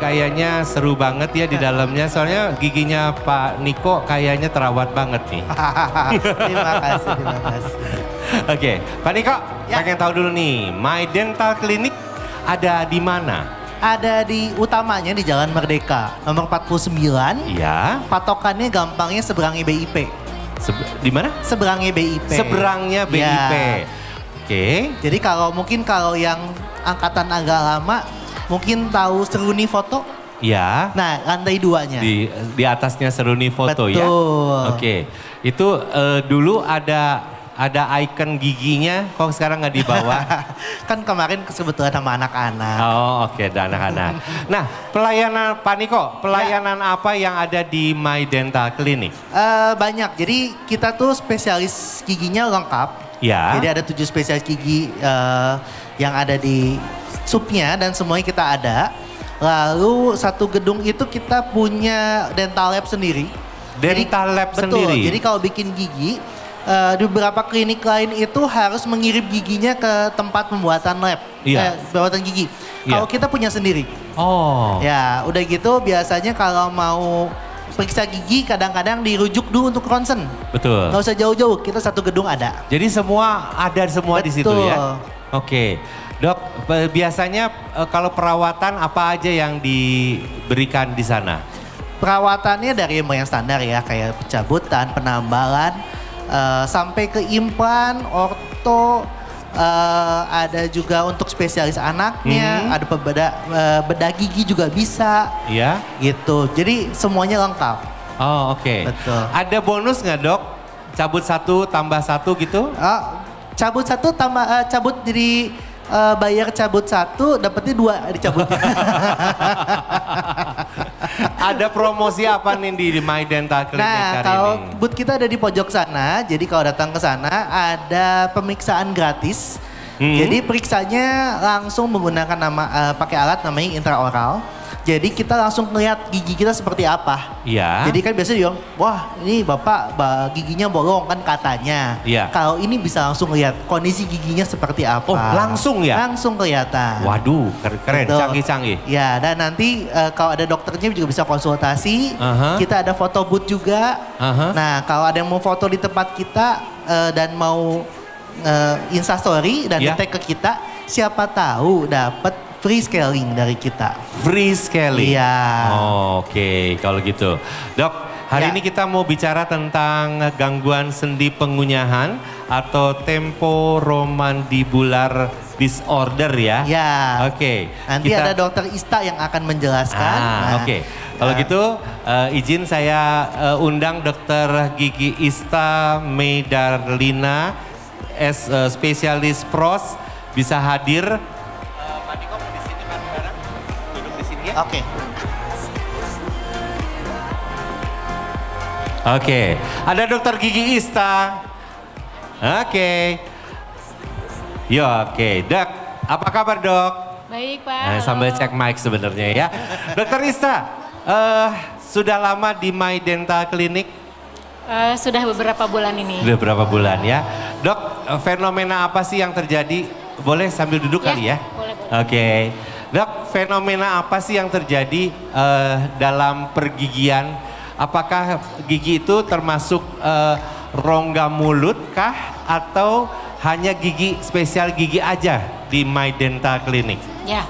kayaknya seru banget ya di dalamnya. Soalnya giginya Pak Niko kayaknya terawat banget nih. Terima kasih, terima kasih. Oke, Pak Niko, Ya. pengen tahu dulu nih, My Dental Clinic ada di mana? Ada di utamanya di Jalan Merdeka, nomor 49. Iya. Patokannya gampangnya seberangnya BIP. Di mana? Seberangnya BIP. Seberangnya BIP. Ya. Oke. Jadi kalau yang angkatan agak lama, mungkin tahu Seruni Foto. Ya. Nah, lantai 2-nya. Di atasnya Seruni Foto ya. Betul. Oke. Itu dulu ada icon giginya, kok sekarang nggak dibawa? Kan kemarin kebetulan sama anak-anak. Oh oke, ada anak-anak. Nah, pelayanan Pak Niko, pelayanan apa yang ada di My Dental Clinic? Banyak, jadi kita tuh spesialis giginya lengkap. Ya. Jadi ada 7 spesialis gigi yang ada di supnya dan semuanya kita ada. Lalu satu gedung itu kita punya dental lab sendiri. Dental lab betul, sendiri? Jadi kalau bikin gigi, di beberapa klinik lain itu harus mengirim giginya ke tempat pembuatan lab. Iya. Pembuatan gigi. Iya. Kalau kita punya sendiri. Oh. Ya, udah gitu biasanya kalau mau periksa gigi kadang-kadang dirujuk dulu untuk ronsen. Betul. Nggak usah jauh-jauh, kita satu gedung ada. Jadi semua ada semua di situ Betul. ya? Oke. Dok, biasanya kalau perawatan apa aja yang diberikan di sana? Perawatannya dari yang standar ya, kayak pencabutan, penambalan, sampai ke implan, orto, ada juga untuk spesialis anaknya, ada bedah gigi juga bisa. Iya. Gitu, jadi semuanya lengkap. Oh oke. Betul. Ada bonus nggak dok? Cabut 1 tambah 1 gitu? Cabut 1 tambah, cabut jadi bayar cabut 1, dapetnya 2 dicabut. Ada promosi apa nih di My Dental Clinic Nah, hari kalau ini? booth kita ada di pojok sana, jadi kalau datang ke sana ada pemeriksaan gratis. Jadi periksanya langsung menggunakan pakai alat namanya intraoral. Jadi kita langsung ngeliat gigi kita seperti apa. Iya. Jadi kan biasanya bilang, wah ini bapak giginya bolong kan katanya. Iya. Kalau ini bisa langsung lihat kondisi giginya seperti apa. Oh langsung ya? Langsung kelihatan. Waduh keren, Betul. canggih-canggih. Ya, dan nanti kalau ada dokternya juga bisa konsultasi. Aha. Kita ada foto booth juga. Aha. Nah, kalau ada yang mau foto di tempat kita dan mau instastory dan Ya. di-tag ke kita, siapa tahu dapat free scaling dari kita. Free scaling? Iya. Oh, oke, kalau gitu. Dok, hari Ya. ini kita mau bicara tentang gangguan sendi pengunyahan atau temporomandibular disorder ya? Ya. Oke. Nanti ada dokter Ista yang akan menjelaskan. Oke. Kalau gitu izin saya undang dokter gigi Ista Meidarlina, spesialis pros, bisa hadir. Pak Niko mau di sini bareng-bareng? Duduk di sini ya? Oke. Oke. Ada dokter gigi Ista. Oke. Yo, oke. Dok, apa kabar dok? Baik Pak. Nah, sambil cek mic sebenarnya ya. Dokter Ista, sudah lama di My Dental Clinic? Sudah beberapa bulan ini. Sudah berapa bulan ya. Dok, fenomena apa sih yang terjadi? Boleh sambil duduk kali ya? Boleh, boleh. Oke. Dok, fenomena apa sih yang terjadi dalam pergigian? Apakah gigi itu termasuk rongga mulut kah? Atau hanya gigi spesial gigi aja di My Dental Clinic? Ya,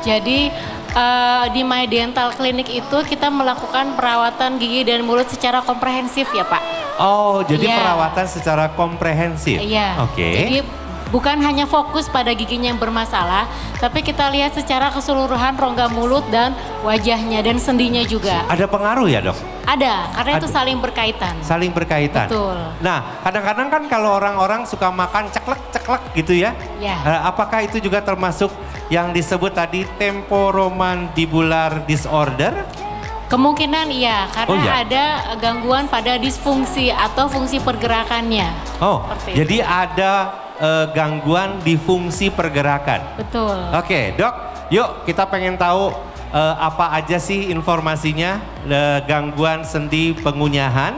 jadi di My Dental Clinic itu kita melakukan perawatan gigi dan mulut secara komprehensif ya Pak. Oh, jadi Iya. perawatan secara komprehensif? Iya. Oke. Jadi bukan hanya fokus pada giginya yang bermasalah, tapi kita lihat secara keseluruhan rongga mulut dan wajahnya dan sendinya juga. Ada pengaruh ya dok? Ada, karena itu Ada. saling berkaitan. Saling berkaitan? Betul. Nah, kadang-kadang kan kalau orang-orang suka makan ceklek-ceklek gitu ya. Ya. Apakah itu juga termasuk yang disebut tadi temporomandibular disorder? Kemungkinan iya, karena Oh, iya. ada gangguan pada disfungsi atau fungsi pergerakannya. Oh, Seperti jadi ada gangguan di fungsi pergerakan. Betul. Oke, dok, yuk kita pengen tahu apa aja sih informasinya gangguan sendi pengunyahan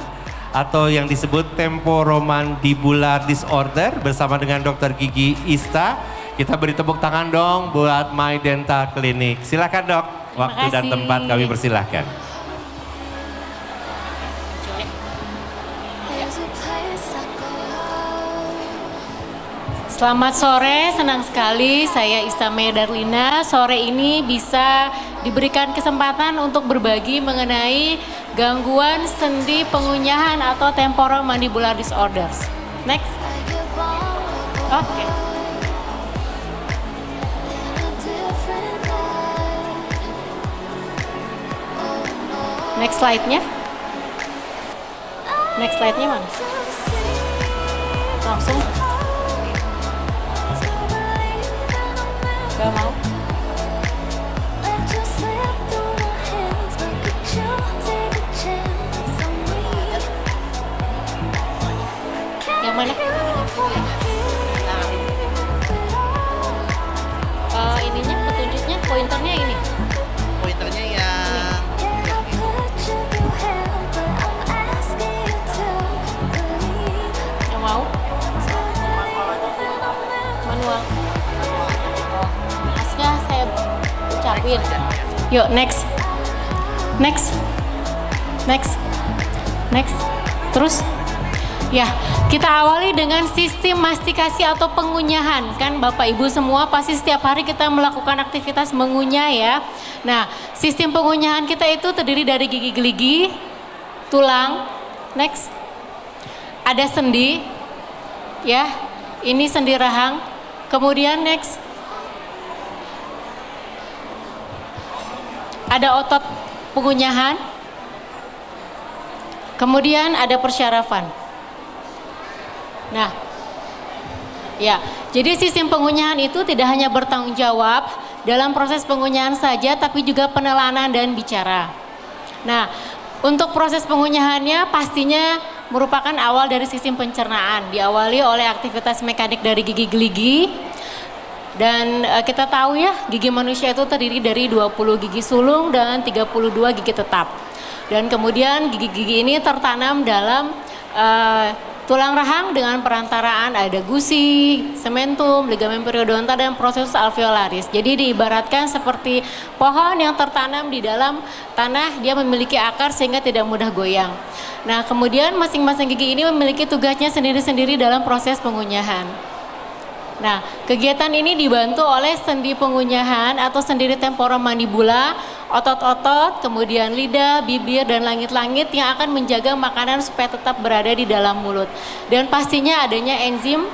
atau yang disebut temporomandibular disorder bersama dengan dokter gigi Ista. Kita beri tepuk tangan dong buat My Dental Clinic. Silakan dok. Waktu dan tempat kami persilahkan. Selamat sore, senang sekali saya Isame Darlina. Sore ini bisa diberikan kesempatan untuk berbagi mengenai gangguan sendi pengunyahan atau temporomandibular disorders. Next. Oke. Next slide-nya. Next slide-nya mana? Langsung. Gak mau. Yang mana? Ininya, petunjuknya, pointernya ini. Pointernya yang mau? Manual. Asnya saya ucapin. Yuk, next. Next. Next. Next. Terus. Ya, kita awali dengan sistem mastikasi atau pengunyahan. Kan Bapak Ibu semua pasti setiap hari kita melakukan aktivitas mengunyah ya. Nah, sistem pengunyahan kita itu terdiri dari gigi gerigi, tulang, next. Ada sendi, ya, ini sendi rahang. Kemudian next. Ada otot pengunyahan. Kemudian ada persyarafan. Nah, ya, jadi sistem pengunyahan itu tidak hanya bertanggung jawab dalam proses pengunyahan saja, tapi juga penelanan dan bicara. Nah, untuk proses pengunyahannya pastinya merupakan awal dari sistem pencernaan, diawali oleh aktivitas mekanik dari gigi gerigi. Dan kita tahu ya, gigi manusia itu terdiri dari 20 gigi sulung dan 32 gigi tetap. Dan kemudian gigi-gigi ini tertanam dalam tulang rahang dengan perantaraan ada gusi, sementum, ligamen periodontal dan prosesus alveolaris. Jadi diibaratkan seperti pohon yang tertanam di dalam tanah, dia memiliki akar sehingga tidak mudah goyang. Nah, kemudian masing-masing gigi ini memiliki tugasnya sendiri-sendiri dalam proses pengunyahan. Nah, kegiatan ini dibantu oleh sendi pengunyahan atau sendi temporomandibula, otot-otot, kemudian lidah, bibir, dan langit-langit yang akan menjaga makanan supaya tetap berada di dalam mulut. Dan pastinya adanya enzim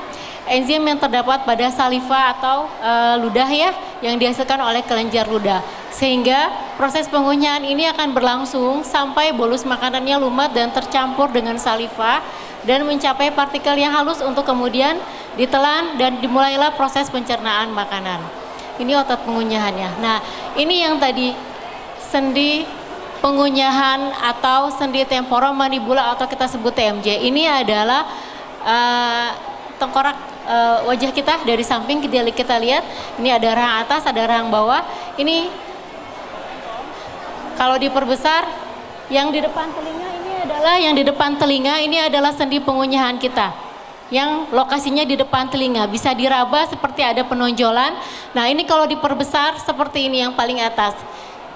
yang terdapat pada saliva atau ludah ya, yang dihasilkan oleh kelenjar ludah. Sehingga proses pengunyahan ini akan berlangsung sampai bolus makanannya lumat dan tercampur dengan saliva dan mencapai partikel yang halus untuk kemudian ditelan dan dimulailah proses pencernaan makanan. Ini otot pengunyahannya. Nah, ini yang tadi sendi pengunyahan atau sendi temporomandibula atau kita sebut TMJ. Ini adalah tengkorak wajah kita dari samping kita lihat. Ini ada rahang atas, ada rahang bawah. Ini kalau diperbesar yang di depan telinga ini adalah sendi pengunyahan kita yang lokasinya di depan telinga, bisa diraba seperti ada penonjolan. Nah, ini kalau diperbesar seperti ini yang paling atas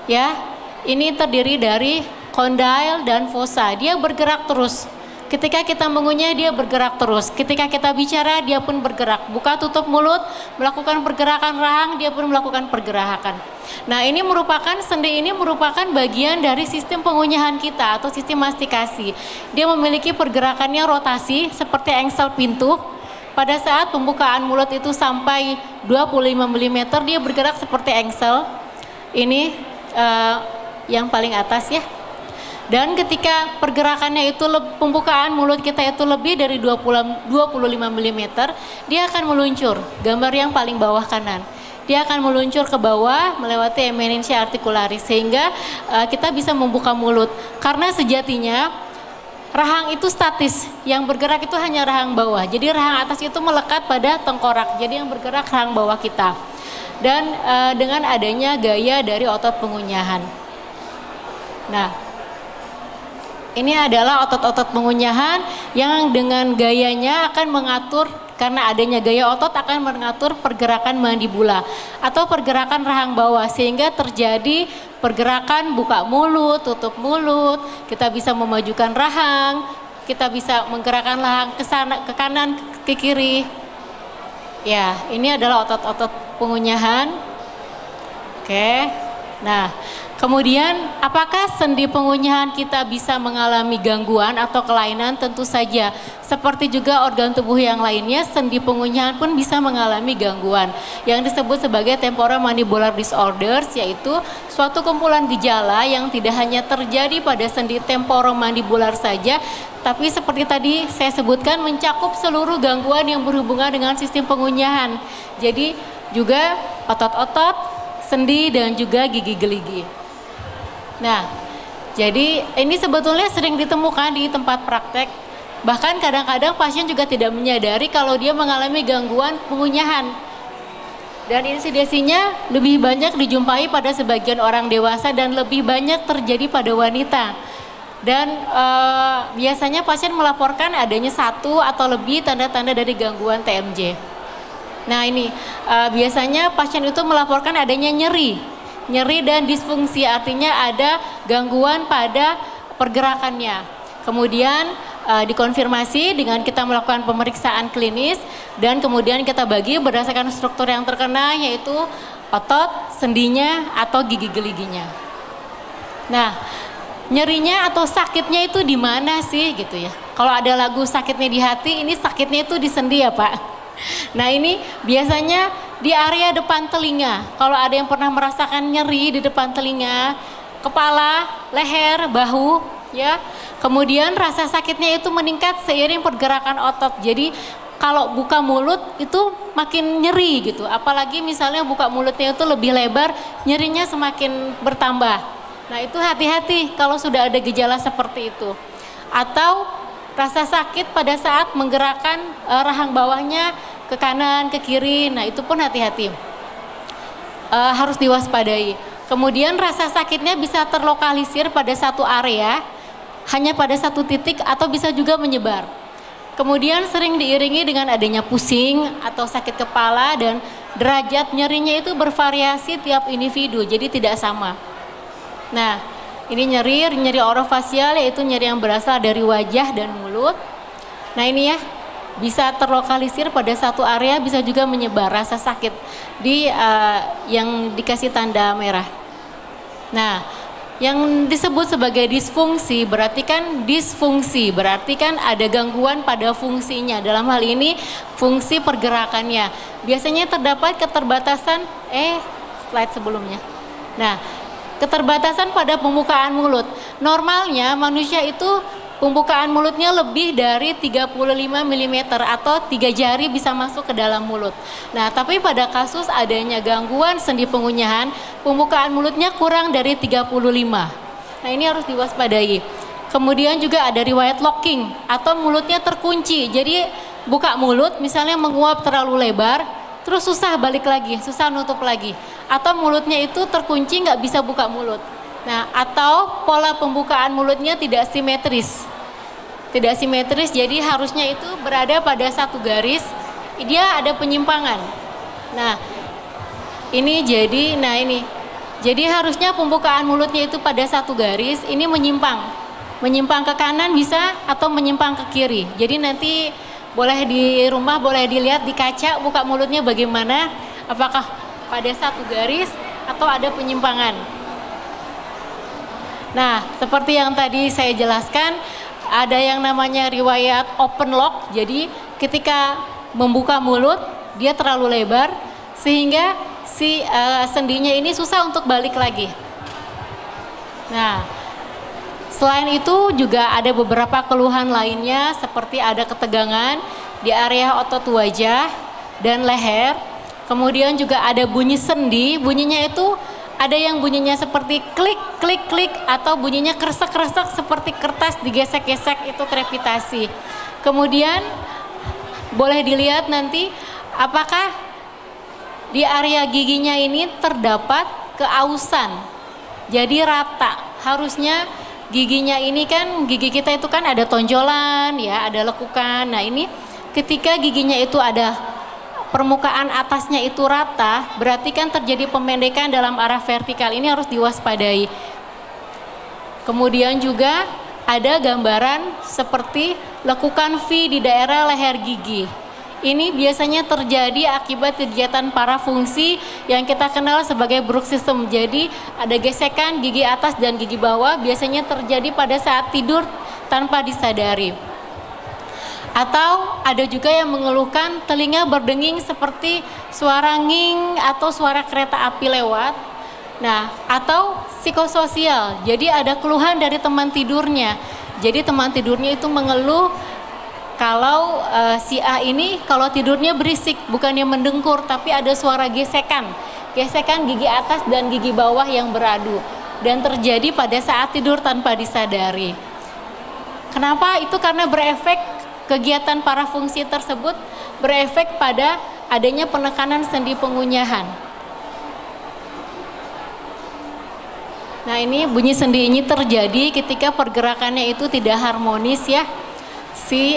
ya, ini terdiri dari kondil dan fossa. Dia bergerak terus. Ketika kita mengunyah dia bergerak terus. Ketika kita bicara dia pun bergerak. Buka tutup mulut, melakukan pergerakan rahang, dia pun melakukan pergerakan. Nah, ini merupakan sendi ini merupakan bagian dari sistem pengunyahan kita atau sistem mastikasi. Dia memiliki pergerakannya rotasi seperti engsel pintu. Pada saat pembukaan mulut itu sampai 25 mm dia bergerak seperti engsel. Ini yang paling atas ya. Dan ketika pergerakannya itu pembukaan mulut kita itu lebih dari 25 mm, dia akan meluncur. Gambar yang paling bawah kanan. Dia akan meluncur ke bawah melewati eminentia articularis sehingga kita bisa membuka mulut. Karena sejatinya rahang itu statis, yang bergerak itu hanya rahang bawah. Jadi rahang atas itu melekat pada tengkorak. Jadi yang bergerak rahang bawah kita. Dan dengan adanya gaya dari otot pengunyahan. Nah, ini adalah otot-otot pengunyahan yang dengan gayanya akan mengatur karena adanya gaya otot akan mengatur pergerakan mandibula atau pergerakan rahang bawah sehingga terjadi pergerakan buka mulut, tutup mulut, kita bisa memajukan rahang, kita bisa menggerakkan rahang ke sana, ke kanan, ke kiri. Ya, ini adalah otot-otot pengunyahan. Oke. Nah, kemudian apakah sendi pengunyahan kita bisa mengalami gangguan atau kelainan? Tentu saja. Seperti juga organ tubuh yang lainnya, sendi pengunyahan pun bisa mengalami gangguan yang disebut sebagai temporomandibular disorders, yaitu suatu kumpulan gejala yang tidak hanya terjadi pada sendi temporomandibular saja, tapi seperti tadi saya sebutkan mencakup seluruh gangguan yang berhubungan dengan sistem pengunyahan. Jadi juga otot-otot, sendi dan juga gigi geligi. Nah, jadi ini sebetulnya sering ditemukan di tempat praktek. Bahkan kadang-kadang pasien juga tidak menyadari kalau dia mengalami gangguan pengunyahan. Dan insidensinya lebih banyak dijumpai pada sebagian orang dewasa dan lebih banyak terjadi pada wanita. Dan biasanya pasien melaporkan adanya satu atau lebih tanda-tanda dari gangguan TMJ. Nah ini biasanya pasien itu melaporkan adanya nyeri dan disfungsi, artinya ada gangguan pada pergerakannya. Kemudian dikonfirmasi dengan kita melakukan pemeriksaan klinis dan kemudian kita bagi berdasarkan struktur yang terkena, yaitu otot, sendinya atau gigi geliginya. Nah, nyerinya atau sakitnya itu di mana sih gitu ya? Kalau ada lagu sakitnya di hati, ini sakitnya itu di sendi ya Pak? Nah ini biasanya di area depan telinga. Kalau ada yang pernah merasakan nyeri di depan telinga, kepala, leher, bahu, ya. Kemudian rasa sakitnya itu meningkat seiring pergerakan otot. Jadi kalau buka mulut itu makin nyeri gitu. Apalagi misalnya buka mulutnya itu lebih lebar, nyerinya semakin bertambah. Nah itu hati-hati kalau sudah ada gejala seperti itu. Atau rasa sakit pada saat menggerakkan rahang bawahnya ke kanan, ke kiri, nah itu pun hati-hati. Harus diwaspadai. Kemudian rasa sakitnya bisa terlokalisir pada satu area, hanya pada satu titik atau bisa juga menyebar. Kemudian sering diiringi dengan adanya pusing atau sakit kepala dan derajat nyerinya itu bervariasi tiap individu, jadi tidak sama. Nah, ini nyeri orofasial, yaitu nyeri yang berasal dari wajah dan mulut. Nah ini ya, bisa terlokalisir pada satu area, bisa juga menyebar rasa sakit di yang dikasih tanda merah. Nah, yang disebut sebagai disfungsi berarti kan ada gangguan pada fungsinya. Dalam hal ini fungsi pergerakannya. Biasanya terdapat keterbatasan slide sebelumnya. Nah, keterbatasan pada pembukaan mulut. Normalnya manusia itu pembukaan mulutnya lebih dari 35 mm atau 3 jari bisa masuk ke dalam mulut. Nah, tapi pada kasus adanya gangguan sendi pengunyahan, pembukaan mulutnya kurang dari 35. Nah, ini harus diwaspadai. Kemudian juga ada riwayat locking atau mulutnya terkunci. Jadi buka mulut misalnya menguap terlalu lebar, terus susah balik lagi, susah nutup lagi. Atau mulutnya itu terkunci nggak bisa buka mulut. Nah, atau pola pembukaan mulutnya tidak simetris. Tidak simetris, jadi harusnya itu berada pada satu garis, dia ada penyimpangan. Nah, ini jadi harusnya pembukaan mulutnya itu pada satu garis, ini menyimpang. Menyimpang ke kanan bisa atau menyimpang ke kiri. Jadi nanti boleh di rumah, boleh dilihat di kaca buka mulutnya bagaimana, apakah pada satu garis atau ada penyimpangan. Nah, seperti yang tadi saya jelaskan, ada yang namanya riwayat open lock. Jadi ketika membuka mulut, dia terlalu lebar sehingga si sendinya ini susah untuk balik lagi. Nah, selain itu juga ada beberapa keluhan lainnya seperti ada ketegangan di area otot wajah dan leher. Kemudian juga ada bunyi sendi, bunyinya itu ada yang bunyinya seperti klik, klik, klik atau bunyinya kresek-kresek seperti kertas digesek-gesek, itu krepitasi. Kemudian boleh dilihat nanti apakah di area giginya ini terdapat keausan. Jadi rata, harusnya giginya ini kan, gigi kita itu kan ada tonjolan ya, ada lekukan. Nah ini ketika giginya itu ada permukaan atasnya itu rata, berarti kan terjadi pemendekan dalam arah vertikal, ini harus diwaspadai. Kemudian juga ada gambaran seperti lekukan V di daerah leher gigi. Ini biasanya terjadi akibat kegiatan parafungsi yang kita kenal sebagai bruxism. Jadi ada gesekan gigi atas dan gigi bawah, biasanya terjadi pada saat tidur tanpa disadari. Atau ada juga yang mengeluhkan telinga berdenging seperti suara nging atau suara kereta api lewat. Nah, atau psikososial, jadi ada keluhan dari teman tidurnya. Jadi teman tidurnya itu mengeluh kalau si A ini kalau tidurnya berisik, bukannya mendengkur, tapi ada suara gesekan gigi atas dan gigi bawah yang beradu, dan terjadi pada saat tidur tanpa disadari. Kenapa? Itu karena berefek, kegiatan parafungsi tersebut berefek pada adanya penekanan sendi pengunyahan. Nah, ini bunyi sendi ini terjadi ketika pergerakannya itu tidak harmonis ya. Si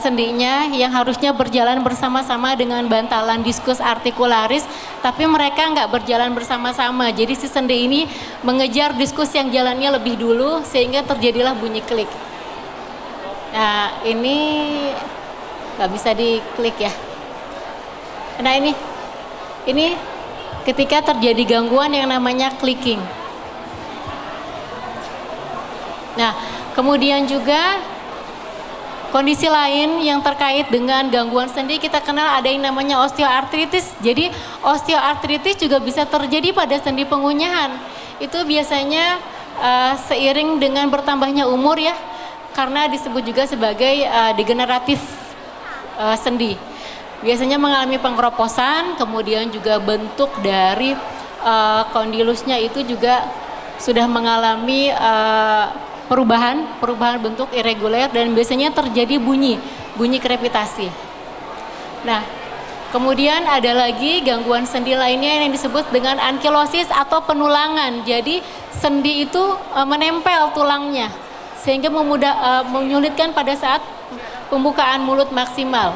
sendinya yang harusnya berjalan bersama-sama dengan bantalan diskus artikularis, tapi mereka nggak berjalan bersama-sama. Jadi si sendi ini mengejar diskus yang jalannya lebih dulu, sehingga terjadilah bunyi klik. Nah, ini nggak bisa diklik ya. Nah, ini ketika terjadi gangguan yang namanya clicking. Nah, kemudian juga kondisi lain yang terkait dengan gangguan sendi, kita kenal ada yang namanya osteoartritis. Jadi osteoartritis juga bisa terjadi pada sendi pengunyahan. Itu biasanya seiring dengan bertambahnya umur ya, karena disebut juga sebagai degeneratif sendi. Biasanya mengalami pengeroposan, kemudian juga bentuk dari kondilusnya itu juga sudah mengalami perubahan bentuk irregular, dan biasanya terjadi bunyi krepitasi. Nah, kemudian ada lagi gangguan sendi lainnya yang disebut dengan ankilosis atau penulangan. Jadi sendi itu menempel tulangnya sehingga menyulitkan pada saat pembukaan mulut maksimal.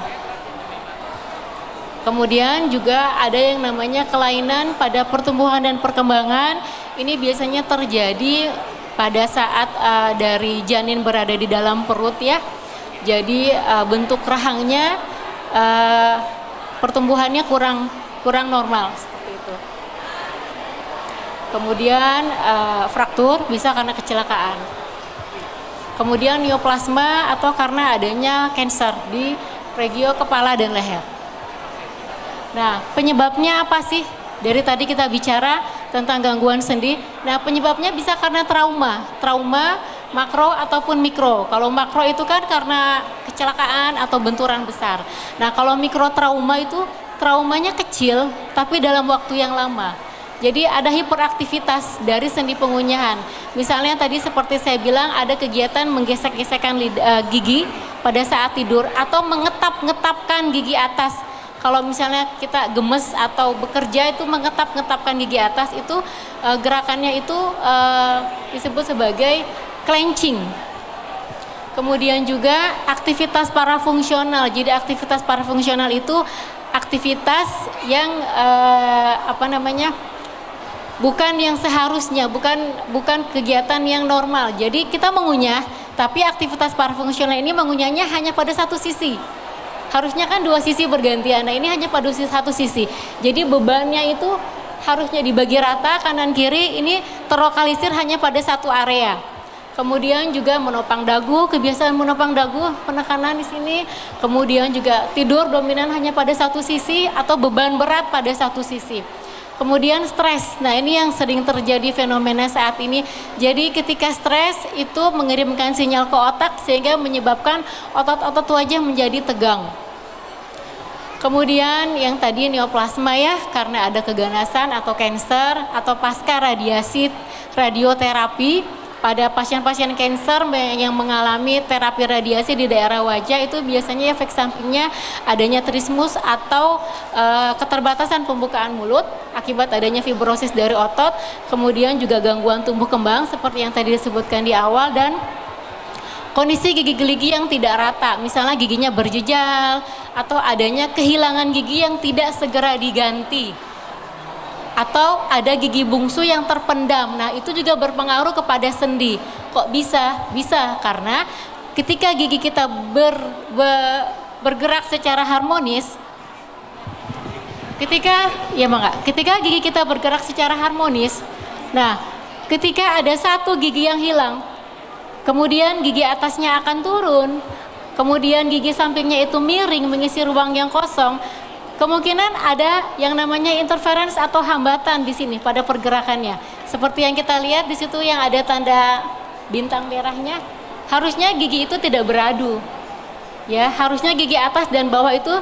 Kemudian juga ada yang namanya kelainan pada pertumbuhan dan perkembangan. Ini biasanya terjadi pada saat dari janin berada di dalam perut ya. Jadi bentuk rahangnya, pertumbuhannya kurang normal seperti itu. Kemudian fraktur bisa karena kecelakaan. Kemudian neoplasma atau karena adanya kanker di regio kepala dan leher. Nah, penyebabnya apa sih? Dari tadi kita bicara tentang gangguan sendi. Nah, penyebabnya bisa karena trauma makro ataupun mikro. Kalau makro itu kan karena kecelakaan atau benturan besar. Nah, kalau mikro trauma itu traumanya kecil tapi dalam waktu yang lama. Jadi ada hiperaktivitas dari sendi pengunyahan. Misalnya tadi seperti saya bilang ada kegiatan menggesek-gesekkan gigi pada saat tidur atau mengetap-ngetapkan gigi atas. Kalau misalnya kita gemes atau bekerja itu mengetap-ngetapkan gigi atas, itu gerakannya itu disebut sebagai clenching. Kemudian juga aktivitas parafungsional. Jadi aktivitas parafungsional itu aktivitas yang bukan yang seharusnya, bukan kegiatan yang normal. Jadi kita mengunyah, tapi aktivitas parafungsional ini mengunyahnya hanya pada satu sisi. Harusnya kan dua sisi bergantian, nah ini hanya pada satu sisi. Jadi bebannya itu harusnya dibagi rata, kanan kiri, ini terlokalisir hanya pada satu area. Kemudian juga menopang dagu, kebiasaan menopang dagu, penekanan di sini. Kemudian juga tidur dominan hanya pada satu sisi atau beban berat pada satu sisi. Kemudian stres, nah ini yang sering terjadi fenomena saat ini. Jadi ketika stres itu mengirimkan sinyal ke otak sehingga menyebabkan otot-otot wajah menjadi tegang. Kemudian yang tadi neoplasma ya, karena ada keganasan atau kanker atau pasca radiasi radioterapi. Pada pasien-pasien kanker yang mengalami terapi radiasi di daerah wajah itu biasanya efek sampingnya adanya trismus atau keterbatasan pembukaan mulut akibat adanya fibrosis dari otot, kemudian juga gangguan tumbuh kembang seperti yang tadi disebutkan di awal, dan kondisi gigi yang tidak rata, misalnya giginya berjejal atau adanya kehilangan gigi yang tidak segera diganti, atau ada gigi bungsu yang terpendam. Nah, itu juga berpengaruh kepada sendi. Kok bisa? Bisa karena ketika gigi kita bergerak secara harmonis, ketika gigi kita bergerak secara harmonis, nah, ketika ada satu gigi yang hilang, kemudian gigi atasnya akan turun, kemudian gigi sampingnya itu miring mengisi ruang yang kosong, kemungkinan ada yang namanya interference atau hambatan di sini pada pergerakannya. Seperti yang kita lihat di situ yang ada tanda bintang merahnya, harusnya gigi itu tidak beradu. Ya, harusnya gigi atas dan bawah itu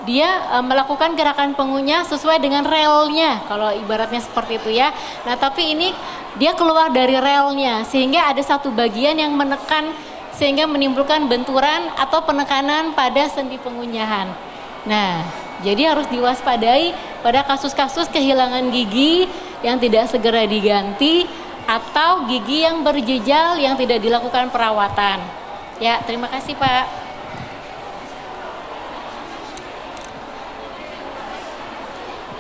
dia melakukan gerakan pengunyah sesuai dengan relnya, kalau ibaratnya seperti itu ya. Nah, tapi ini dia keluar dari relnya sehingga ada satu bagian yang menekan sehingga menimbulkan benturan atau penekanan pada sendi pengunyahan. Nah, jadi harus diwaspadai pada kasus-kasus kehilangan gigi yang tidak segera diganti atau gigi yang berjejal yang tidak dilakukan perawatan. Ya, terima kasih Pak.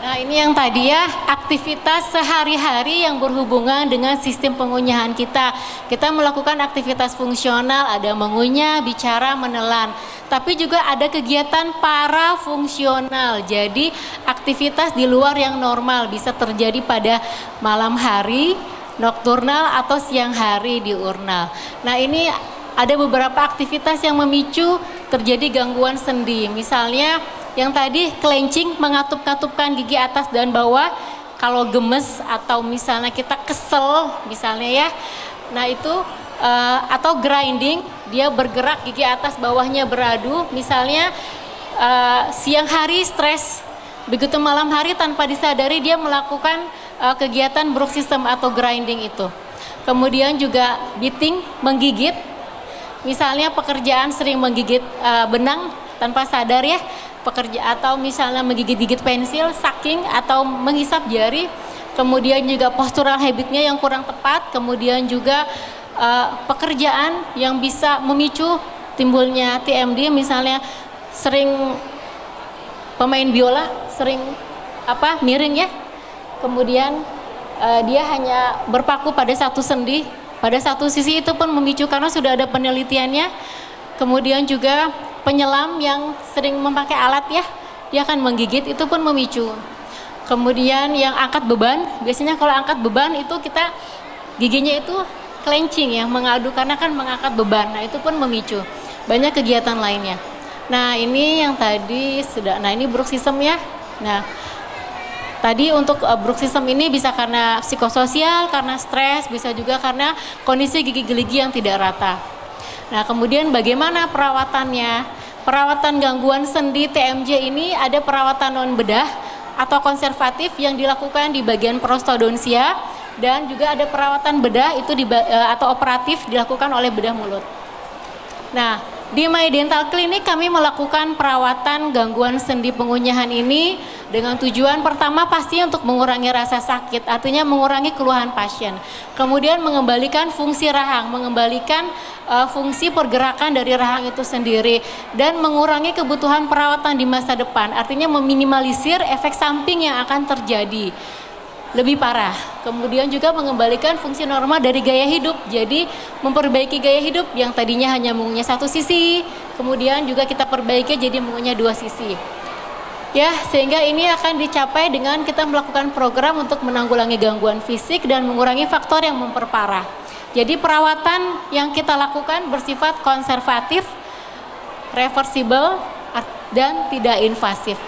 Nah, ini yang tadi ya, aktivitas sehari-hari yang berhubungan dengan sistem pengunyahan kita. Kita melakukan aktivitas fungsional, ada mengunyah, bicara, menelan. Tapi juga ada kegiatan parafungsional. Jadi aktivitas di luar yang normal bisa terjadi pada malam hari, nokturnal atau siang hari diurnal. Nah, ini ada beberapa aktivitas yang memicu terjadi gangguan sendi. Misalnya yang tadi clenching, mengatup-katupkan gigi atas dan bawah. Kalau gemes atau misalnya kita kesel misalnya ya, nah itu atau grinding, dia bergerak gigi atas bawahnya beradu. Misalnya siang hari stres, begitu malam hari tanpa disadari dia melakukan kegiatan bruxism atau grinding itu. Kemudian juga biting, menggigit, misalnya pekerjaan sering menggigit benang tanpa sadar ya, atau misalnya menggigit-gigit pensil, sucking atau menghisap jari. Kemudian juga postural habitnya yang kurang tepat. Kemudian juga pekerjaan yang bisa memicu timbulnya TMD, misalnya sering pemain biola sering miring ya. Kemudian dia hanya berpaku pada satu sendi, pada satu sisi, itu pun memicu karena sudah ada penelitiannya. Kemudian juga penyelam yang sering memakai alat ya, dia akan menggigit, itu pun memicu. Kemudian yang angkat beban, biasanya kalau angkat beban itu kita giginya itu clenching ya, mengadu karena kan mengangkat beban. Nah, itu pun memicu. Banyak kegiatan lainnya. Nah, ini yang tadi sudah. Nah, ini bruxism ya. Nah, tadi untuk bruxism ini bisa karena psikososial, karena stres, bisa juga karena kondisi gigi yang tidak rata. Nah, kemudian bagaimana perawatannya? Perawatan gangguan sendi TMJ ini ada perawatan non bedah atau konservatif yang dilakukan di bagian prostodontia, dan juga ada perawatan bedah itu atau operatif dilakukan oleh bedah mulut. Nah, di My Dental Clinic kami melakukan perawatan gangguan sendi pengunyahan ini dengan tujuan pertama pasti untuk mengurangi rasa sakit, artinya mengurangi keluhan pasien. Kemudian mengembalikan fungsi rahang, mengembalikan fungsi pergerakan dari rahang itu sendiri, dan mengurangi kebutuhan perawatan di masa depan, artinya meminimalisir efek samping yang akan terjadi lebih parah. Kemudian juga mengembalikan fungsi normal dari gaya hidup, jadi memperbaiki gaya hidup yang tadinya hanya mengunyah satu sisi, kemudian juga kita perbaiki jadi mengunyah dua sisi. Ya, sehingga ini akan dicapai dengan kita melakukan program untuk menanggulangi gangguan fisik dan mengurangi faktor yang memperparah. Jadi perawatan yang kita lakukan bersifat konservatif, reversible, dan tidak invasif.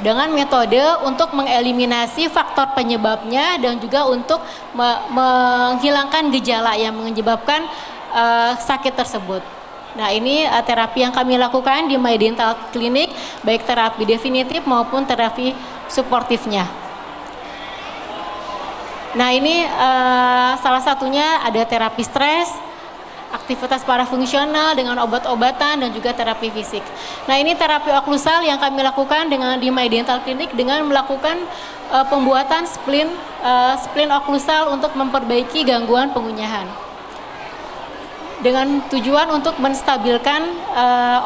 Dengan metode untuk mengeliminasi faktor penyebabnya dan juga untuk menghilangkan gejala yang menyebabkan sakit tersebut. Nah, ini terapi yang kami lakukan di My Dental Clinic, baik terapi definitif maupun terapi suportifnya. Nah, ini salah satunya ada terapi stres, aktivitas parafungsional dengan obat-obatan, dan juga terapi fisik. Nah, ini terapi oklusal yang kami lakukan di My Dental Clinic dengan melakukan pembuatan splint oklusal untuk memperbaiki gangguan pengunyahan. dengan tujuan untuk menstabilkan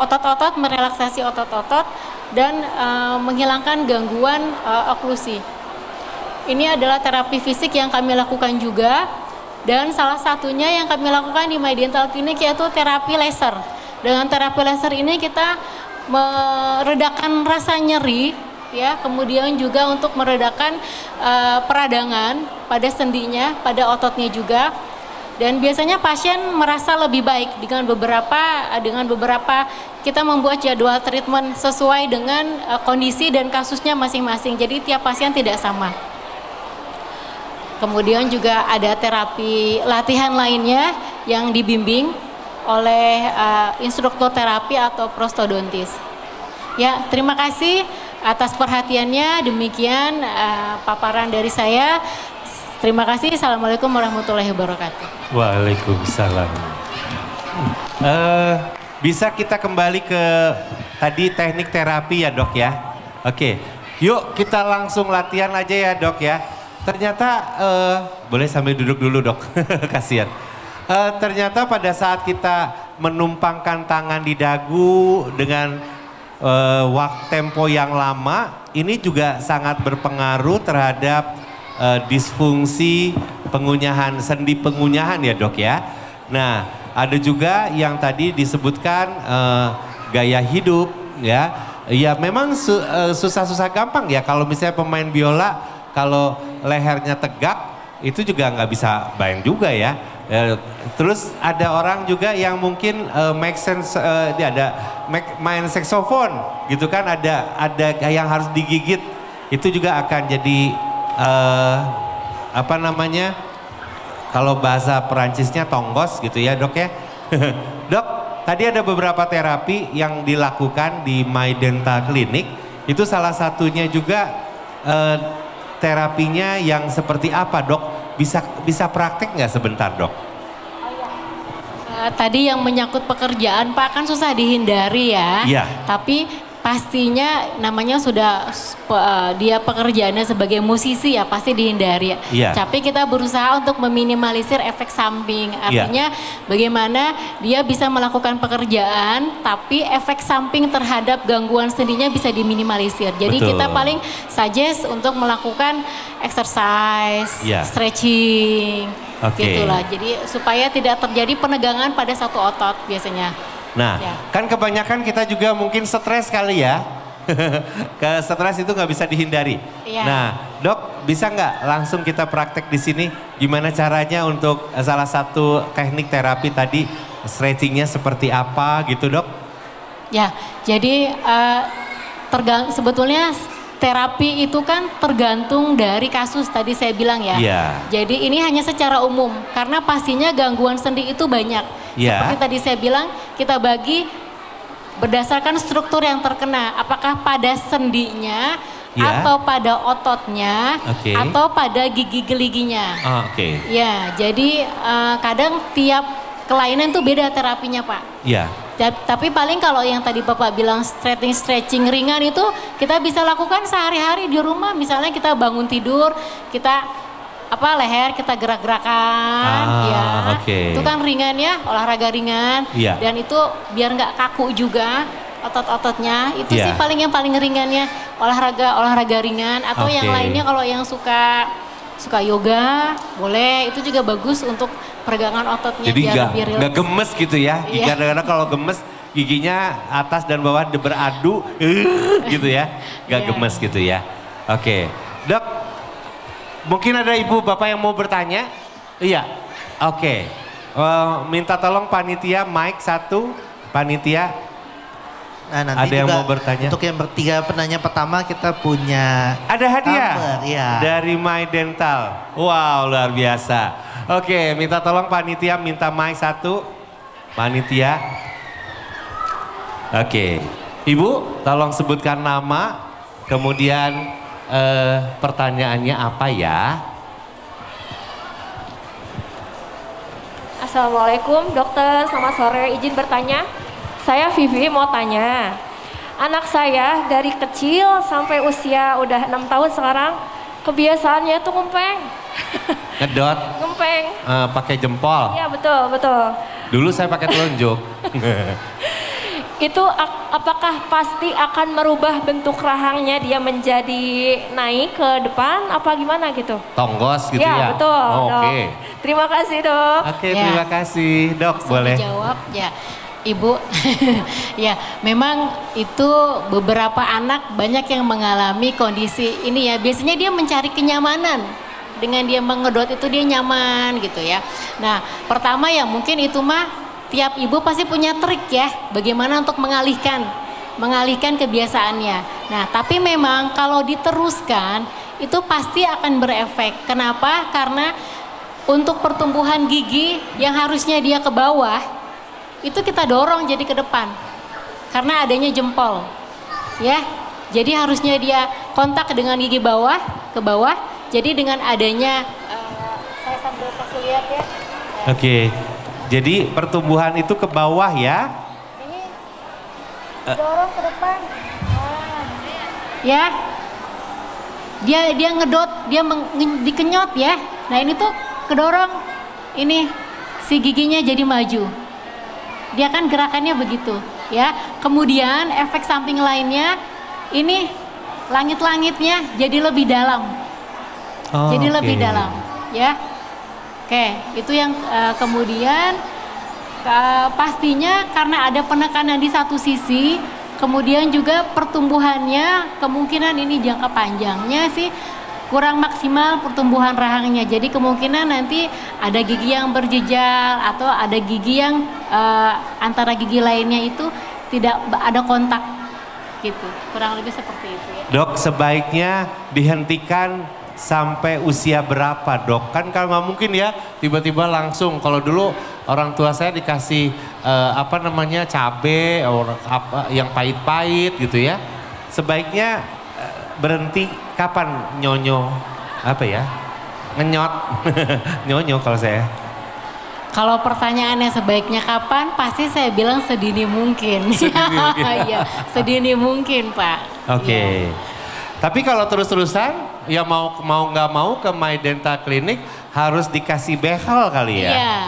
otot-otot, merelaksasi otot-otot, dan menghilangkan gangguan oklusi. Ini adalah terapi fisik yang kami lakukan juga, dan salah satunya yang kami lakukan di My Dental Clinic yaitu terapi laser. Dengan terapi laser ini kita meredakan rasa nyeri, ya, kemudian juga untuk meredakan peradangan pada sendinya, pada ototnya juga. Dan biasanya pasien merasa lebih baik dengan beberapa kita membuat jadwal treatment sesuai dengan kondisi dan kasusnya masing-masing. Jadi tiap pasien tidak sama. Kemudian juga ada terapi latihan lainnya yang dibimbing oleh instruktur terapi atau prostodontis. Ya, terima kasih atas perhatiannya. Demikian paparan dari saya. Terima kasih. Assalamualaikum warahmatullahi wabarakatuh. Waalaikumsalam. Bisa kita kembali ke tadi teknik terapi ya dok ya? Oke, yuk kita langsung latihan aja ya dok ya. Ternyata, boleh sambil duduk dulu dok, kasihan. Ternyata pada saat kita menumpangkan tangan di dagu dengan waktu tempo yang lama, ini juga sangat berpengaruh terhadap disfungsi pengunyahan, sendi pengunyahan ya dok ya. Nah ada juga yang tadi disebutkan gaya hidup ya. Ya memang susah-susah gampang ya kalau misalnya pemain biola kalau lehernya tegak itu juga nggak bisa bayang juga ya. Terus ada orang juga yang mungkin make sense, dia ada main saksofon gitu kan, ada yang harus digigit, itu juga akan jadi apa namanya, kalau bahasa Perancisnya tonggos gitu ya dok ya. Dok, tadi ada beberapa terapi yang dilakukan di My Dental Clinic, itu salah satunya juga terapinya yang seperti apa dok? Bisa praktek nggak sebentar dok? Tadi yang menyangkut pekerjaan Pak kan susah dihindari ya. Iya. Tapi pastinya namanya sudah dia pekerjaannya sebagai musisi ya pasti dihindari. Iya. Tapi kita berusaha untuk meminimalisir efek samping. Artinya bagaimana dia bisa melakukan pekerjaan tapi efek samping terhadap gangguan sendinya bisa diminimalisir. Jadi kita paling suggest untuk melakukan exercise, stretching, gitulah. Jadi supaya tidak terjadi penegangan pada satu otot biasanya. Nah, kan kebanyakan kita juga mungkin stres kali ya. Stres itu nggak bisa dihindari. Nah, dok bisa nggak langsung kita praktek di sini? Gimana caranya untuk salah satu teknik terapi tadi, stretchingnya seperti apa gitu dok? Ya, jadi sebetulnya terapi itu kan tergantung dari kasus tadi saya bilang ya. Jadi ini hanya secara umum karena pastinya gangguan sendi itu banyak. Seperti tadi saya bilang kita bagi berdasarkan struktur yang terkena. Apakah pada sendinya atau pada ototnya atau pada gigi geliginya. Ya, jadi kadang tiap kelainan itu beda terapinya Pak. Tapi paling kalau yang tadi Bapak bilang stretching ringan itu kita bisa lakukan sehari-hari di rumah. Misalnya kita bangun tidur, kita leher kita gerak-gerakan, itu kan ringan ya, olahraga ringan, dan itu biar nggak kaku juga otot-ototnya. Itu sih paling ringannya olahraga ringan atau yang lainnya kalau yang suka yoga boleh, itu juga bagus untuk peregangan ototnya. Jadi nggak gemes gitu ya. Kadang-kadang kalau gemes giginya atas dan bawah beradu gitu ya, nggak gemes gitu ya. Oke, dok. Mungkin ada ibu bapak yang mau bertanya? Iya, oke. Minta tolong panitia mic 1, panitia. Nah, nanti ada yang mau bertanya? Untuk yang bertiga penanya pertama kita punya ada hadiah tumbler, dari My Dental. Wow, luar biasa. Oke, minta tolong panitia minta mic 1, panitia. Oke, ibu tolong sebutkan nama, kemudian pertanyaannya apa ya? Assalamualaikum dokter, selamat sore, izin bertanya. Saya Vivi mau tanya, anak saya dari kecil sampai usia udah 6 tahun sekarang kebiasaannya tuh ngempeng. Ngedot? topeng. Pakai jempol. Iya betul, betul. Dulu saya pakai telunjuk. Itu apakah pasti akan merubah bentuk rahangnya, dia menjadi naik ke depan apa gimana gitu? Tonggos gitu ya? Ya betul, Oh, Dok. Oke. Terima kasih, Dok. Oke, Ya. terima kasih. Dok, Bisa boleh. dijawab ya. Ibu, ya memang itu beberapa anak banyak yang mengalami kondisi ini ya. Biasanya dia mencari kenyamanan. Dengan dia mengedot itu dia nyaman gitu ya. Nah pertama ya mungkin itu mah tiap ibu pasti punya trik ya. Bagaimana untuk mengalihkan kebiasaannya. Nah tapi memang kalau diteruskan itu pasti akan berefek. Kenapa? Karena untuk pertumbuhan gigi yang harusnya dia ke bawah itu kita dorong jadi ke depan karena adanya jempol ya, jadi harusnya dia kontak dengan gigi bawah ke bawah, jadi dengan adanya saya sambil kasih lihat ya. Oke. Jadi pertumbuhan itu ke bawah ya. Ini dorong ke depan. Ya. Dia ngedot, dia dikenyot ya. Nah, ini tuh kedorong. Ini si giginya jadi maju. Dia kan gerakannya begitu, ya. Kemudian efek samping lainnya, ini langit-langitnya jadi lebih dalam, Oh, jadi oke. lebih dalam, ya. Oke, itu yang kemudian pastinya karena ada penekanan di satu sisi, kemudian juga pertumbuhannya kemungkinan ini jangka panjangnya sih kurang maksimal pertumbuhan rahangnya. Jadi kemungkinan nanti ada gigi yang berjejal atau ada gigi yang antara gigi lainnya itu tidak ada kontak gitu. Kurang lebih seperti itu ya. Dok, sebaiknya dihentikan sampai usia berapa, Dok? Kan kalau nggak mungkin ya tiba-tiba langsung. Kalau dulu orang tua saya dikasih cabe apa yang pahit-pahit gitu ya. Sebaiknya berhenti kapan nyonyo ngenyot nyonyo kalau saya. Kalau pertanyaannya sebaiknya kapan, pasti saya bilang sedini mungkin. Sedini mungkin. Iya, sedini mungkin Pak. Oke. Iya. Tapi kalau terus-terusan ya mau nggak mau ke My Dental Clinic harus dikasih behel kali ya. Iya,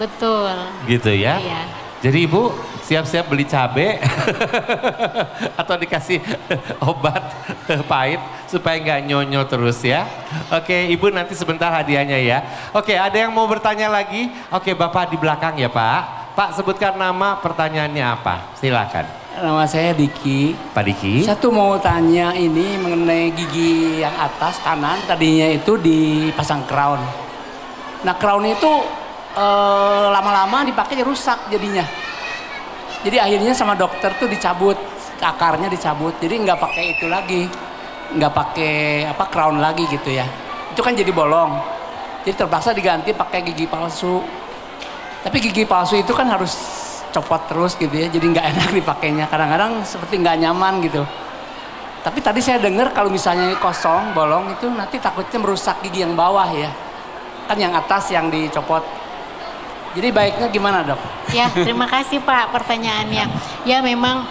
betul. Gitu ya. Iya. Jadi Ibu siap-siap beli cabe atau dikasih obat pahit supaya nggak nyonyo terus ya. Oke, Ibu nanti sebentar hadiahnya ya. Oke, ada yang mau bertanya lagi? Oke, Bapak di belakang ya Pak. Pak, sebutkan nama, pertanyaannya apa? Silakan. Nama saya Diki. Pak Diki. Saya tuh mau tanya ini mengenai gigi yang atas kanan, tadinya itu dipasang crown. Nah crown itu lama-lama dipakai rusak jadinya. Jadi akhirnya sama dokter tuh dicabut, akarnya dicabut. Jadi nggak pakai itu lagi, nggak pakai crown lagi gitu ya. Itu kan jadi bolong. Jadi terpaksa diganti pakai gigi palsu. Tapi gigi palsu itu kan harus copot terus gitu ya, jadi nggak enak dipakainya. Kadang-kadang seperti nggak nyaman gitu. Tapi tadi saya dengar kalau misalnya kosong, bolong itu nanti takutnya merusak gigi yang bawah ya. Kan yang atas yang dicopot. Jadi baiknya gimana dok? Ya, terima kasih Pak pertanyaannya. Ya memang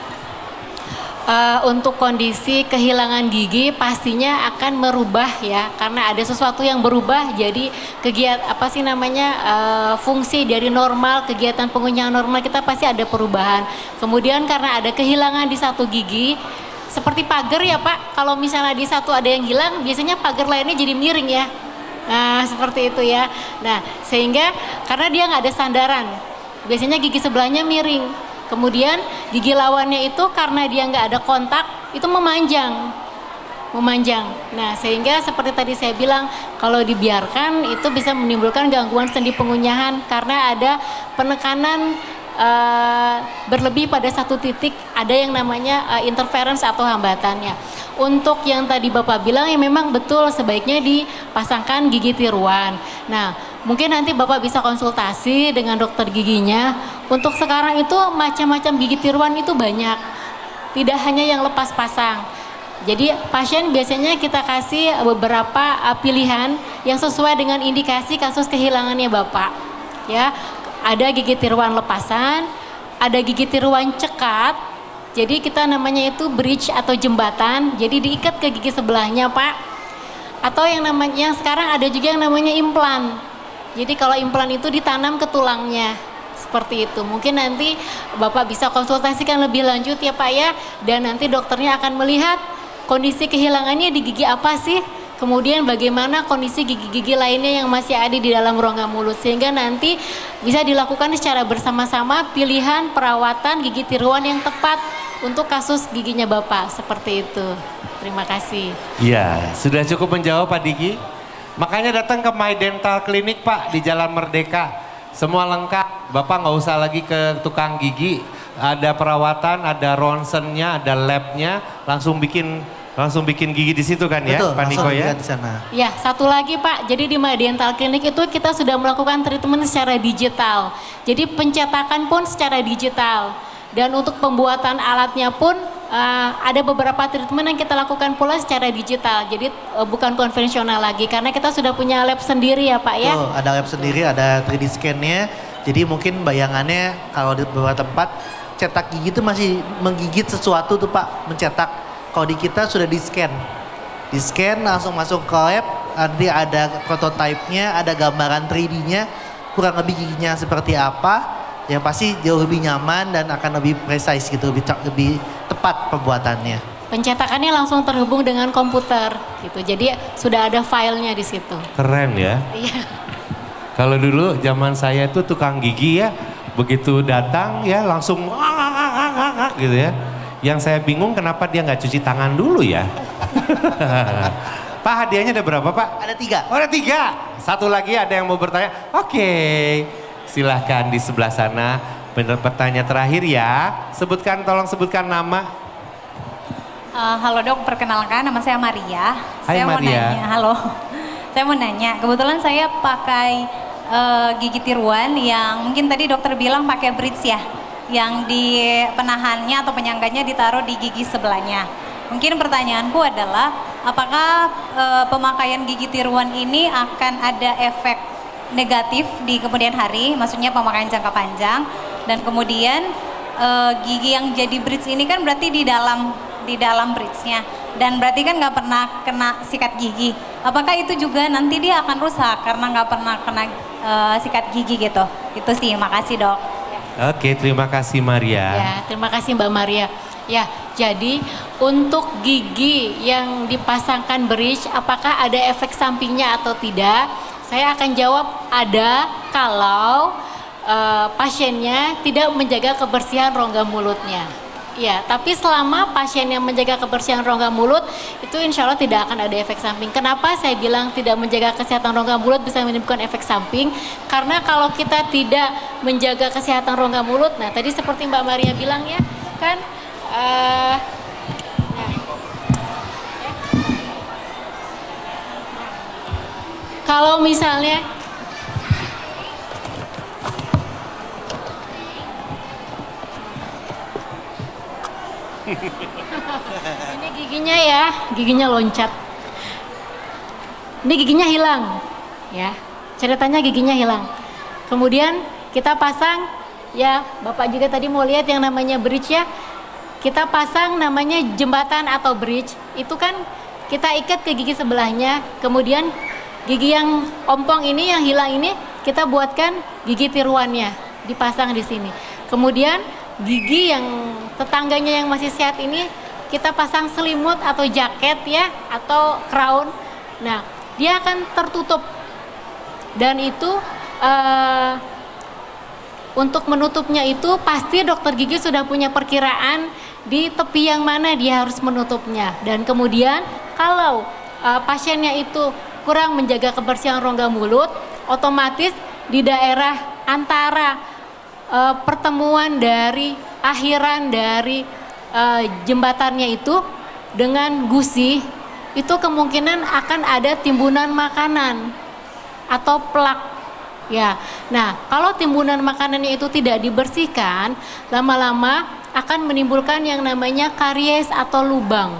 untuk kondisi kehilangan gigi pastinya akan merubah ya, karena ada sesuatu yang berubah. Jadi fungsi dari normal, kegiatan pengunjungan normal kita pasti ada perubahan. Kemudian karena ada kehilangan di satu gigi, seperti pagar ya Pak, kalau misalnya di satu ada yang hilang, biasanya pagar lainnya jadi miring ya. Nah seperti itu ya. Nah sehingga karena dia nggak ada sandaran, biasanya gigi sebelahnya miring. Kemudian gigi lawannya itu karena dia nggak ada kontak, itu memanjang. Nah sehingga seperti tadi saya bilang, kalau dibiarkan itu bisa menimbulkan gangguan sendi pengunyahan karena ada penekanan berlebih pada satu titik, ada yang namanya interference atau hambatannya. Untuk yang tadi Bapak bilang ya memang betul sebaiknya dipasangkan gigi tiruan. Nah mungkin nanti Bapak bisa konsultasi dengan dokter giginya. Untuk sekarang itu macam-macam gigi tiruan itu banyak, tidak hanya yang lepas pasang. Jadi pasien biasanya kita kasih beberapa pilihan yang sesuai dengan indikasi kasus kehilangannya Bapak. Ya, ada gigi tiruan lepasan, ada gigi tiruan cekat. Jadi kita namanya itu bridge atau jembatan. Jadi diikat ke gigi sebelahnya Pak. Atau yang sekarang ada juga yang namanya implan. Jadi kalau implan itu ditanam ke tulangnya. Seperti itu. Mungkin nanti Bapak bisa konsultasikan lebih lanjut ya Pak ya. Dan nanti dokternya akan melihat kondisi kehilangannya di gigi apa sih. Kemudian bagaimana kondisi gigi-gigi lainnya yang masih ada di dalam rongga mulut. Sehingga nanti bisa dilakukan secara bersama-sama pilihan perawatan gigi tiruan yang tepat untuk kasus giginya Bapak. Seperti itu. Terima kasih. Iya, sudah cukup menjawab Pak Diki. Makanya datang ke My Dental Clinic Pak di Jalan Merdeka. Semua lengkap, Bapak nggak usah lagi ke tukang gigi. Ada perawatan, ada ronsennya, ada labnya, langsung bikin gigi di situ kan ya, Betul, Pak Niko ya? di sana. Ya, satu lagi Pak. Jadi di My Dental Clinic itu kita sudah melakukan treatment secara digital. Jadi pencetakan pun secara digital. Dan untuk pembuatan alatnya pun ada beberapa treatment yang kita lakukan pula secara digital. Jadi bukan konvensional lagi karena kita sudah punya lab sendiri ya Pak ya. Betul, ada lab sendiri, ada 3D scan-nya. Jadi mungkin bayangannya kalau di beberapa tempat cetak gigi itu masih menggigit sesuatu tuh Pak, mencetak. Kalau di kita sudah di-scan. Di-scan langsung masuk ke lab, nanti ada prototype-nya, ada gambaran 3D-nya, kurang lebih giginya seperti apa. Yang pasti jauh lebih nyaman dan akan lebih precise gitu, lebih tepat pembuatannya. Pencetakannya langsung terhubung dengan komputer gitu. Jadi sudah ada filenya di situ. Keren ya. Iya. Kalau dulu zaman saya itu tukang gigi ya, begitu datang ya langsung gitu ya. Yang saya bingung kenapa dia nggak cuci tangan dulu ya. Pak hadiahnya ada berapa Pak? Ada 3. Oh ada 3. Satu lagi ada yang mau bertanya. Oke, silahkan di sebelah sana. Pertanyaan terakhir ya. Tolong sebutkan nama. Halo dok, perkenalkan nama saya Maria. Hai Saya mau Maria. nanya, halo. Saya mau nanya, kebetulan saya pakai gigi tiruan yang mungkin tadi dokter bilang pakai bridge ya. Yang di penahannya atau penyangganya ditaruh di gigi sebelahnya. Mungkin pertanyaanku adalah, apakah pemakaian gigi tiruan ini akan ada efek negatif di kemudian hari, maksudnya pemakaian jangka panjang, dan kemudian gigi yang jadi bridge ini kan berarti di dalam bridge-nya, dan berarti kan nggak pernah kena sikat gigi. Apakah itu juga nanti dia akan rusak karena nggak pernah kena sikat gigi gitu? Itu sih, makasih dok. Oke, terima kasih Maria. Ya, terima kasih Mbak Maria. Ya, jadi untuk gigi yang dipasangkan bridge, apakah ada efek sampingnya atau tidak? Saya akan jawab ada kalau pasiennya tidak menjaga kebersihan rongga mulutnya. Ya, tapi selama pasien yang menjaga kebersihan rongga mulut, itu insya Allah tidak akan ada efek samping. Kenapa saya bilang tidak menjaga kesehatan rongga mulut bisa menimbulkan efek samping? Karena kalau kita tidak menjaga kesehatan rongga mulut, nah tadi seperti Mbak Maria bilang ya, kan kalau misalnya ini giginya ya, giginya loncat. Ini giginya hilang, ya. Ceritanya giginya hilang. Kemudian kita pasang, ya Bapak juga tadi mau lihat yang namanya bridge ya. Kita pasang namanya jembatan atau bridge. Itu kan kita ikat ke gigi sebelahnya. Kemudian gigi yang ompong ini, yang hilang ini, kita buatkan gigi tiruannya, dipasang di sini. Kemudian gigi yang tetangganya yang masih sehat ini kita pasang selimut atau jaket ya, atau crown. Nah, dia akan tertutup. Dan itu untuk menutupnya itu pasti dokter gigi sudah punya perkiraan di tepi yang mana dia harus menutupnya. Dan kemudian kalau pasiennya itu kurang menjaga kebersihan rongga mulut, otomatis di daerah antara pertemuan dari akhiran dari jembatannya itu dengan gusi, itu kemungkinan akan ada timbunan makanan atau plak ya. Nah, kalau timbunan makanannya itu tidak dibersihkan, lama-lama akan menimbulkan yang namanya karies atau lubang.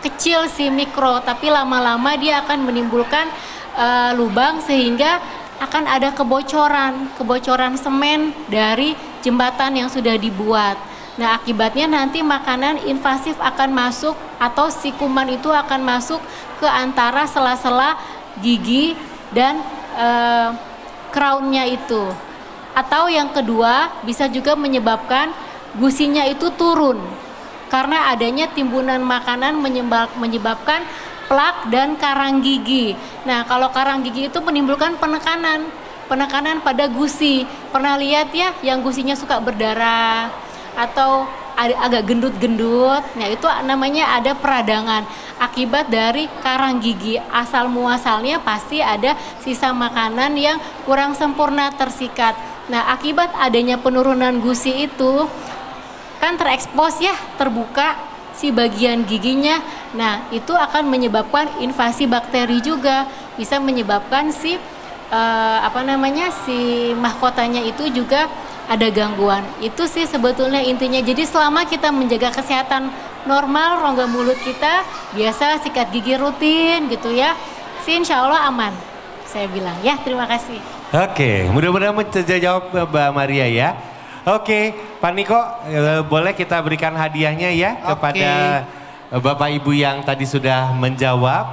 Kecil sih, mikro, tapi lama-lama dia akan menimbulkan lubang sehingga akan ada kebocoran semen dari jembatan yang sudah dibuat. Nah, akibatnya nanti makanan invasif akan masuk atau si kuman itu akan masuk ke antara sela-sela gigi dan crown-nya itu. Atau yang kedua bisa juga menyebabkan gusinya itu turun karena adanya timbunan makanan menyebabkan plak dan karang gigi. Nah, kalau karang gigi itu menimbulkan penekanan pada gusi. Pernah lihat ya yang gusinya suka berdarah atau agak gendut-gendut. Nah, itu namanya ada peradangan akibat dari karang gigi. Asal muasalnya pasti ada sisa makanan yang kurang sempurna tersikat. Nah, akibat adanya penurunan gusi itu kan terekspos ya, terbuka si bagian giginya. Nah, itu akan menyebabkan invasi bakteri juga, bisa menyebabkan si si mahkotanya itu juga ada gangguan. Itu sih sebetulnya intinya. Jadi selama kita menjaga kesehatan normal rongga mulut kita, biasa sikat gigi rutin gitu ya, sih insya Allah aman. Saya bilang ya, terima kasih. Oke, mudah-mudahan menjawab Mbak Maria ya. Oke, Pak Niko, boleh kita berikan hadiahnya ya kepada Bapak Ibu yang tadi sudah menjawab.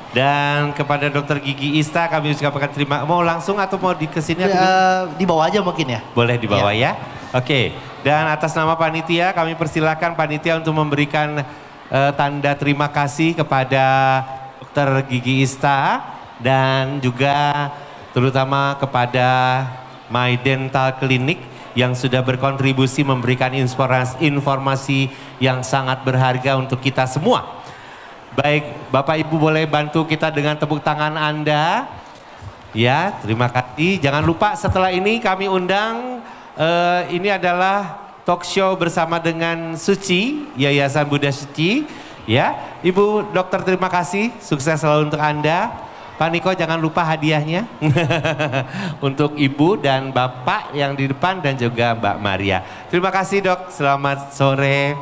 Dan kepada Dokter Gigi Ista kami ucapkan terima. Mau langsung atau mau di kesini? Di bawah aja mungkin ya. Boleh di bawah ya. Oke, dan atas nama panitia kami persilakan panitia untuk memberikan tanda terima kasih kepada Dokter Gigi Ista dan juga terutama kepada My Dental Clinic yang sudah berkontribusi memberikan informasi yang sangat berharga untuk kita semua. Baik, Bapak Ibu boleh bantu kita dengan tepuk tangan Anda. Ya, terima kasih. Jangan lupa setelah ini kami undang, ini adalah talk show bersama dengan Suci, Yayasan Buddha Suci. Ya, Ibu Dokter terima kasih, sukses selalu untuk Anda. Pak Niko jangan lupa hadiahnya untuk Ibu dan Bapak yang di depan dan juga Mbak Maria. Terima kasih Dok, selamat sore.